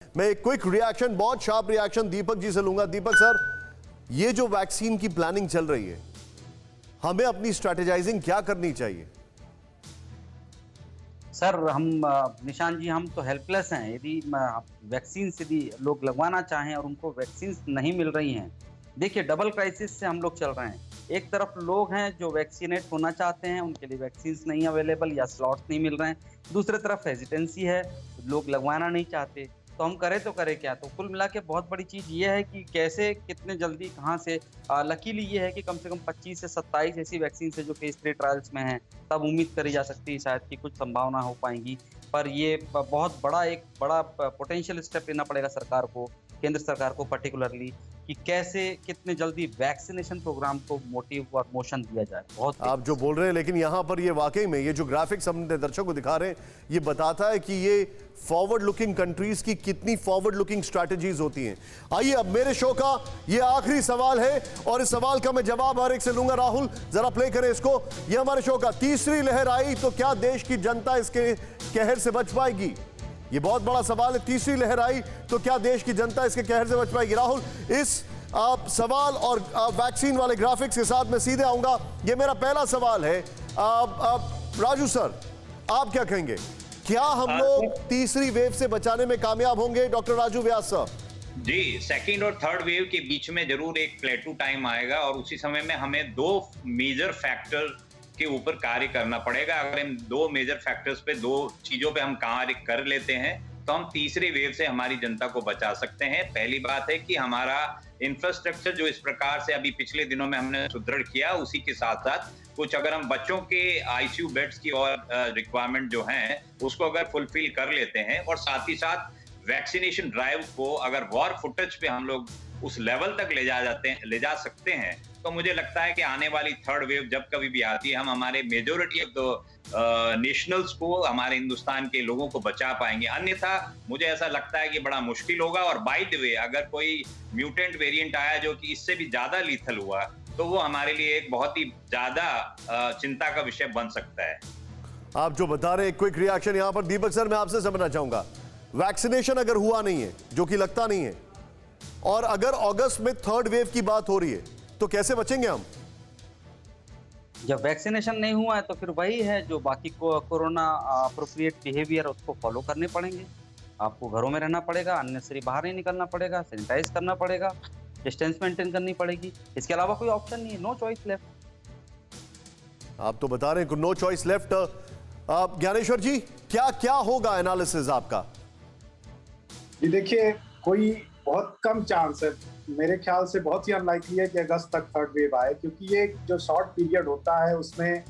मैं एक quick reaction, बहुत शार्प रिएक्शन दीपक जी से लूंगा। दीपक सर, ये जो वैक्सीन की प्लानिंग चल रही है, हमें अपनी स्ट्रेटेजाइजिंग क्या करनी चाहिए? सर निशान जी, हम तो हेल्पलेस हैं। यदि वैक्सीन यदि लोग लगवाना चाहें और उनको वैक्सीन नहीं मिल रही हैं, देखिए डबल क्राइसिस से हम लोग चल रहे हैं। एक तरफ लोग हैं जो वैक्सीनेट होना चाहते हैं, उनके लिए वैक्सीन नहीं अवेलेबल या स्लॉट्स नहीं मिल रहे हैं। दूसरी तरफ हेजिटेंसी है, लोग लगवाना नहीं चाहते। तो हम करें तो करें क्या? तो कुल मिला के बहुत बड़ी चीज़ ये है कि कैसे कितने जल्दी कहाँ से लकीली ये है कि कम से कम 25 से 27 ऐसी वैक्सीन है जो फेज 3 ट्रायल्स में हैं। तब उम्मीद करी जा सकती है शायद कि कुछ संभावना हो पाएगी। पर ये बहुत बड़ा एक बड़ा पोटेंशियल स्टेप लेना पड़ेगा सरकार को, केंद्र सरकार को पर्टिकुलरली, कि कैसे कितने जल्दी वैक्सीनेशन प्रोग्राम को मोटिव और मोशन दिया जाए। बहुत आप जो बोल रहे हैं, लेकिन यहां पर ये वाकई में ये जो ग्राफिक्स हम दर्शकों को दिखा रहे हैं, ये बताता है कि ये फॉरवर्ड लुकिंग कंट्रीज की कितनी फॉरवर्ड लुकिंग स्ट्रैटेजीज होती हैं। आइए, अब मेरे शो का ये आखिरी सवाल है और इस सवाल का मैं जवाब हर एक से लूंगा। राहुल, जरा प्ले करें इसको। ये हमारे शो का तीसरी लहर आई तो क्या देश की जनता इसके कहर से बच पाएगी? ये बहुत बड़ा सवाल है। तीसरी लहर आई तो क्या देश की जनता इसके कहर से बच पाएगी? राहुल, इस सवाल और वैक्सीन वाले ग्राफिक्स के साथ मैं सीधे आऊंगा। ये मेरा पहला सवाल है। राजू सर, आप क्या कहेंगे? क्या हम लोग तीसरी वेव से बचाने में कामयाब होंगे? डॉक्टर राजू व्यास सर जी, सेकंड और थर्ड वेव के बीच में जरूर एक प्लेटू टाइम आएगा और उसी समय में हमें दो मेजर फैक्टर के ऊपर कार्य करना पड़ेगा। अगर हम दो मेजर फैक्टर्स पे, दो चीजों पे हम कार्य कर लेते हैं तो हम तीसरी वेव से हमारी जनता को बचा सकते हैं। पहली बात है कि हमारा इंफ्रास्ट्रक्चर जो इस प्रकार से अभी पिछले दिनों में हमने सुदृढ़ किया, उसी के साथ साथ कुछ अगर हम बच्चों के आईसीयू बेड्स की और रिक्वायरमेंट जो हैं उसको अगर फुलफिल कर लेते हैं और साथ ही साथ वैक्सीनेशन ड्राइव को अगर वॉर फुटेज पे हम लोग उस लेवल तक ले जा सकते हैं, तो मुझे लगता है कि आने वाली थर्ड वेव जब कभी भी आती है, हम हमारे मेजोरिटी ऑफ द नेशनल्स को, हमारे हिंदुस्तान के लोगों को बचा पाएंगे। अन्यथा मुझे ऐसा लगता है कि बड़ा मुश्किल होगा। और बाय द वे, अगर कोई म्यूटेंट वेरिएंट आया जो कि इससे भी ज्यादा लीथल हुआ, तो वो हमारे लिए एक बहुत ही ज्यादा चिंता का विषय बन सकता है। आप जो बता रहे हैं, क्विक रिएक्शन यहां पर। दीपक सर, मैं आपसे समझना चाहूंगा, वैक्सीनेशन अगर हुआ नहीं है, जो कि लगता नहीं है, और अगर अगस्त में थर्ड वेव की बात हो रही है, तो कैसे बचेंगे हम? जब वैक्सीनेशन नहीं हुआ है तो फिर वही है जो बाकी कोरोना अप्रोप्रिएट बिहेवियर उसको फॉलो करने पड़ेंगे। आपको घरों में रहना पड़ेगा, अननेसेसरी बाहर नहीं निकलना पड़ेगा, सैनिटाइज करना पड़ेगा, डिस्टेंस मेंटेन करनी पड़ेगी। इसके अलावा कोई ऑप्शन नहीं है, नो चॉइस लेफ्ट। आप तो बता रहे हैं नो चॉइस लेफ्ट। ज्ञानेश्वर जी, क्या क्या होगा एनालिसिस आपका? जी देखिए, कोई बहुत कम चांस है, मेरे ख्याल से बहुत ही अनलाइकली है कि अगस्त तक थर्ड वेव आए, क्योंकि ये जो शॉर्ट पीरियड होता है उसमें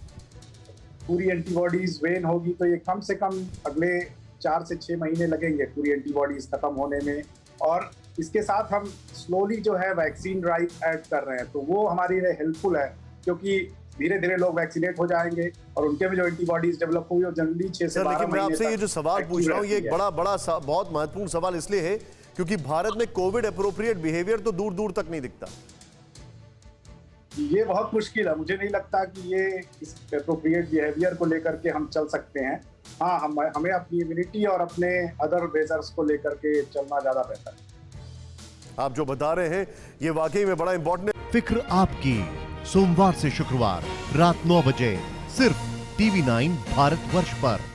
पूरी एंटीबॉडीज वेन होगी, तो ये कम से कम अगले 4 से 6 महीने लगेंगे पूरी एंटीबॉडीज खत्म होने में। और इसके साथ हम स्लोली जो है वैक्सीन ड्राइव ऐड कर रहे हैं, तो वो हमारे लिए हेल्पफुल है, क्योंकि धीरे धीरे लोग वैक्सीनेट हो जाएंगे और उनके भी जो एंटीबॉडीज डेवलप हुई वो जल्दी 6 से 12 महीने। मैं आपसे ये जो सवाल पूछ रहा हूँ, ये एक बहुत महत्वपूर्ण सवाल इसलिए है क्योंकि भारत में कोविड अप्रोप्रिएट बिहेवियर तो दूर दूर तक नहीं दिखता। ये बहुत मुश्किल है, मुझे नहीं लगता कि ये इस अप्रोप्रिएट बिहेवियर को लेकर के हम चल सकते हैं। हाँ, हमें अपनी इम्यूनिटी और अपने अदर मेजर्स को लेकर के चलना ज्यादा बेहतर है। आप जो बता रहे हैं ये वाकई में बड़ा इंपॉर्टेंट है। फिक्र आपकी, सोमवार से शुक्रवार रात 9 बजे सिर्फ TV9 भारतवर्ष पर।